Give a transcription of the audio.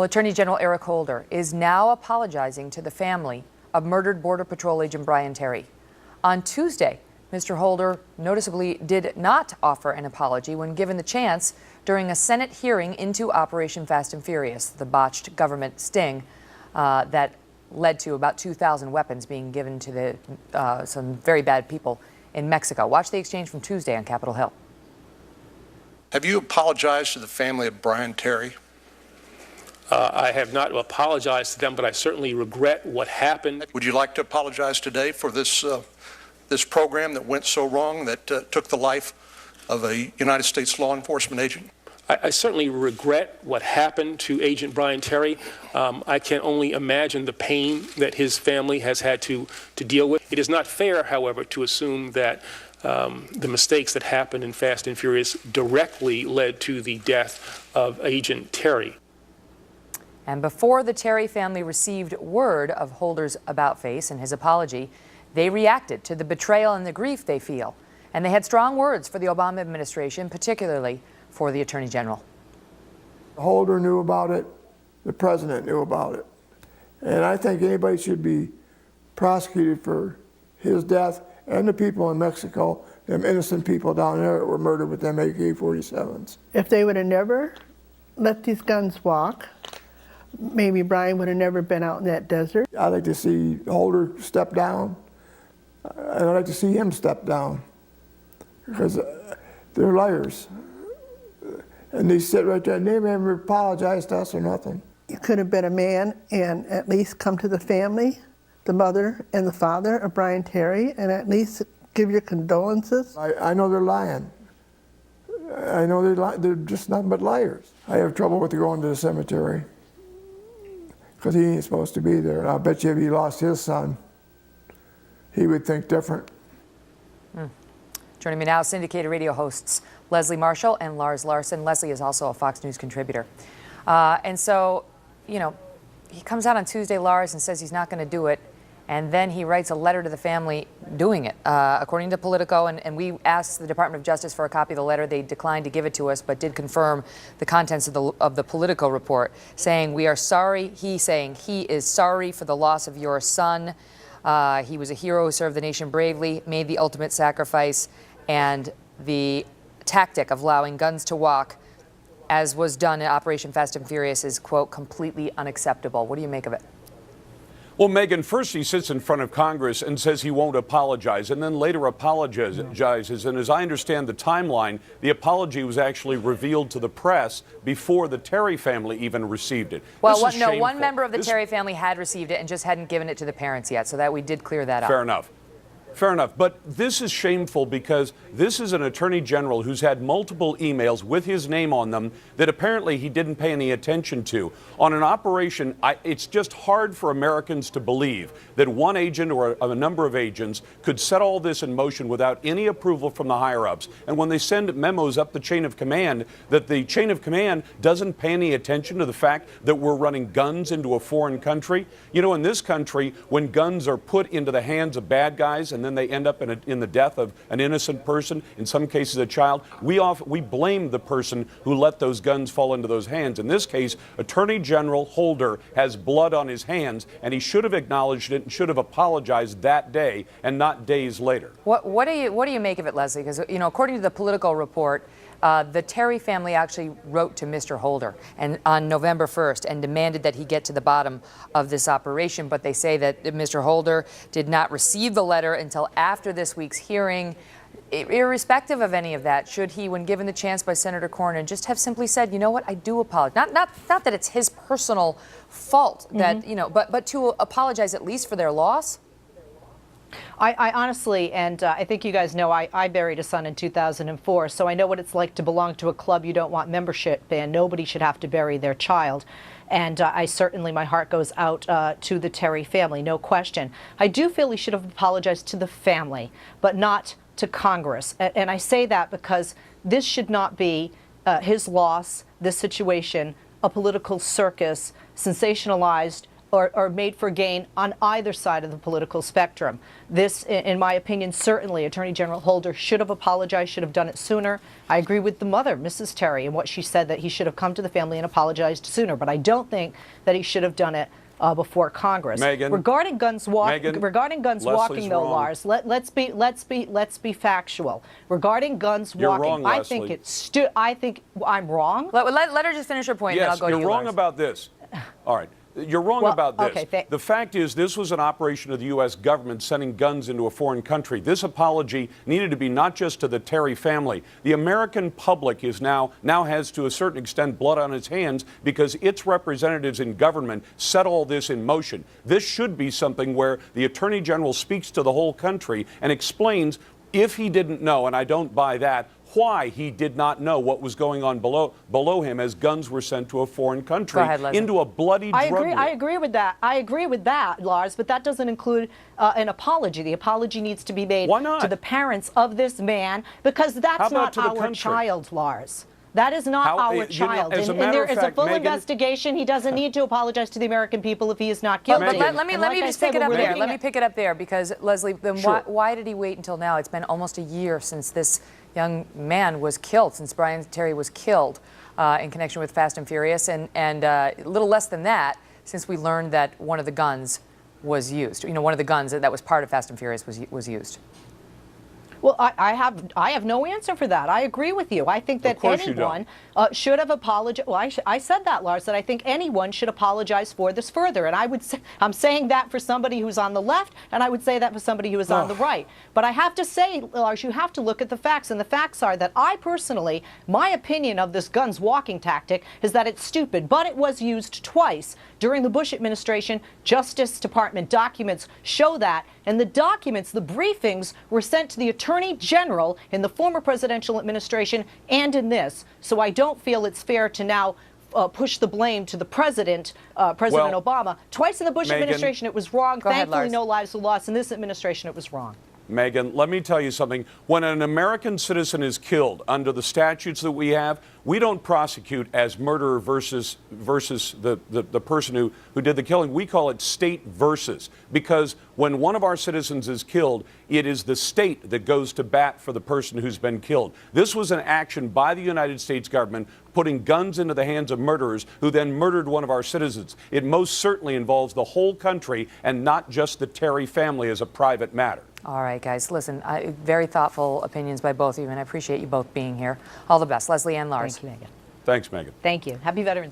Well, Attorney General Eric Holder is now apologizing to the family of murdered Border Patrol agent Brian Terry. On Tuesday, Mr. Holder noticeably did not offer an apology when given the chance during a Senate hearing into Operation Fast and Furious, the botched government sting that led to about 2,000 weapons being given to some very bad people in Mexico. Watch the exchange from Tuesday on Capitol Hill. Have you apologized to the family of Brian Terry? I have not apologized to them, but I certainly regret what happened. Would you like to apologize today for this program that went so wrong, that took the life of a United States law enforcement agent? I certainly regret what happened to Agent Brian Terry. I can only imagine the pain that his family has had to deal with. It is not fair, however, to assume that the mistakes that happened in Fast and Furious directly led to the death of Agent Terry. And before the Terry family received word of Holder's about-face and his apology, they reacted to the betrayal and the grief they feel. And they had strong words for the Obama administration, particularly for the Attorney General. Holder knew about it. The president knew about it. And I think anybody should be prosecuted for his death and the people in Mexico, them innocent people down there that were murdered with them AK-47s. If they would have never let these guns walk, maybe Brian would have never been out in that desert. I'd like to see Holder step down, and I'd like to see him step down, because they're liars. And they sit right there and they never apologize to us or nothing. You could have been a man and at least come to the family, the mother and the father of Brian Terry, and at least give your condolences. I know they're lying. I know they're just nothing but liars. I have trouble with going to the cemetery, because he ain't supposed to be there. And I bet you if he lost his son, he would think different. Joining me now, syndicated radio hosts Leslie Marshall and Lars Larson. Leslie is also a Fox News contributor. And so, you know, he comes out on Tuesday, Lars, and says he's not going to do it. And then he writes a letter to the family doing it. According to Politico, and we asked the Department of Justice for a copy of the letter. They declined to give it to us, but did confirm the contents of the Politico report, saying, "We are sorry." He's saying he is sorry for the loss of your son. He was a hero who served the nation bravely, made the ultimate sacrifice, and the tactic of allowing guns to walk, as was done in Operation Fast and Furious, is, quote, completely unacceptable. What do you make of it? Well, Megan, first he sits in front of Congress and says he won't apologize, and then later apologizes. And as I understand the timeline, the apology was actually revealed to the press before the Terry family even received it. Well, one member of the Terry family had received it and just hadn't given it to the parents yet, so that we did clear that up. Fair enough. Fair enough. But this is shameful because this is an attorney general who's had multiple emails with his name on them that apparently he didn't pay any attention to. On an operation, it's just hard for Americans to believe that one agent or a number of agents could set all this in motion without any approval from the higher-ups. And when they send memos up the chain of command, that the chain of command doesn't pay any attention to the fact that we're running guns into a foreign country. You know, in this country, when guns are put into the hands of bad guys and then they end up in the death of an innocent person, in some cases a child, we blame the person who let those guns fall into those hands. In this case, Attorney General Holder has blood on his hands, and he should have acknowledged it and should have apologized that day and not days later. What do you make of it, Leslie? Because, you know, according to the Politico report, the Terry family actually wrote to Mr. Holder on November 1st and demanded that he get to the bottom of this operation. But they say that Mr. Holder did not receive the letter until after this week's hearing. Irrespective of any of that, should he, when given the chance by Senator Cornyn, just have simply said, you know what, I do apologize. Not that it's his personal fault that, you know, but to apologize at least for their loss? I honestly, and I think you guys know, I buried a son in 2004, so I know what it's like to belong to a club you don't want membership in. Nobody should have to bury their child. And I certainly, my heart goes out to the Terry family, no question. I do feel he should have apologized to the family, but not to Congress. And I say that because this should not be his loss, this situation, a political circus, sensationalized or made for gain on either side of the political spectrum. This, in my opinion, certainly Attorney General Holder should have apologized, should have done it sooner. I agree with the mother, Mrs. Terry, and what she said, that he should have come to the family and apologized sooner. But I don't think that he should have done it before Congress. Megan, regarding guns walking, Leslie's though, wrong. Lars, let's be factual. Regarding guns You're walking, wrong, I think Leslie. I think I'm wrong. Let her just finish her point, and then I'll Yes, go to you, you're wrong Lars. about this. All right. You're wrong Well, about this. okay, the fact is, this was an operation of the U.S. government sending guns into a foreign country. This apology needed to be not just to the Terry family. The American public is now has, to a certain extent, blood on its hands because its representatives in government set all this in motion. This should be something where the Attorney General speaks to the whole country and explains, if he didn't know, and I don't buy that, why he did not know what was going on below him as guns were sent to a foreign country. Go ahead, Leslie. Into a bloody drug war. I agree with that. I agree with that, Lars, but that doesn't include an apology. The apology needs to be made Why not? to the parents of this man, because How that's about not to the our country? child, Lars. That is not How- our you know, child. as a And matter there of is a fact, full Megan- investigation. He doesn't need to apologize to the American people if he is not guilty. But let me And like I just said, pick it up we're there. looking Let me at- pick it up there because, Leslie, then Sure. why did he wait until now? It's been almost a year since this young man was killed, since Brian Terry was killed in connection with Fast and Furious, and a little less than that since we learned that one of the guns was used. You know, one of the guns that was part of Fast and Furious was used. Well, I have no answer for that. I agree with you. I think that course you anyone should have apologized. Well, I said that, Lars, that I think anyone should apologize for this further. And I would say, I'm saying that for somebody who's on the left, and I would say that for somebody who is on the right. But I have to say, Lars, you have to look at the facts. And the facts are that I personally, my opinion of this guns walking tactic is that it's stupid. But it was used twice during the Bush administration. Justice Department documents show that. And the documents, the briefings, were sent to the Attorney General in the former presidential administration and in this. So I don't feel it's fair to now push the blame to the President Obama. Twice in the Bush Megan, administration it was wrong. Go ahead, Thankfully, Lars. no lives were lost. In this administration, it was wrong. Megan, let me tell you something. When an American citizen is killed under the statutes that we have, we don't prosecute as murderer versus the person who did the killing. We call it state versus, because when one of our citizens is killed, it is the state that goes to bat for the person who's been killed. This was an action by the United States government putting guns into the hands of murderers who then murdered one of our citizens. It most certainly involves the whole country and not just the Terry family as a private matter. All right, guys, listen, very thoughtful opinions by both of you, and I appreciate you both being here. All the best, Leslie and Lars. Thank you, Megan. Thanks, Megan. Thank you. Happy Veterans Day.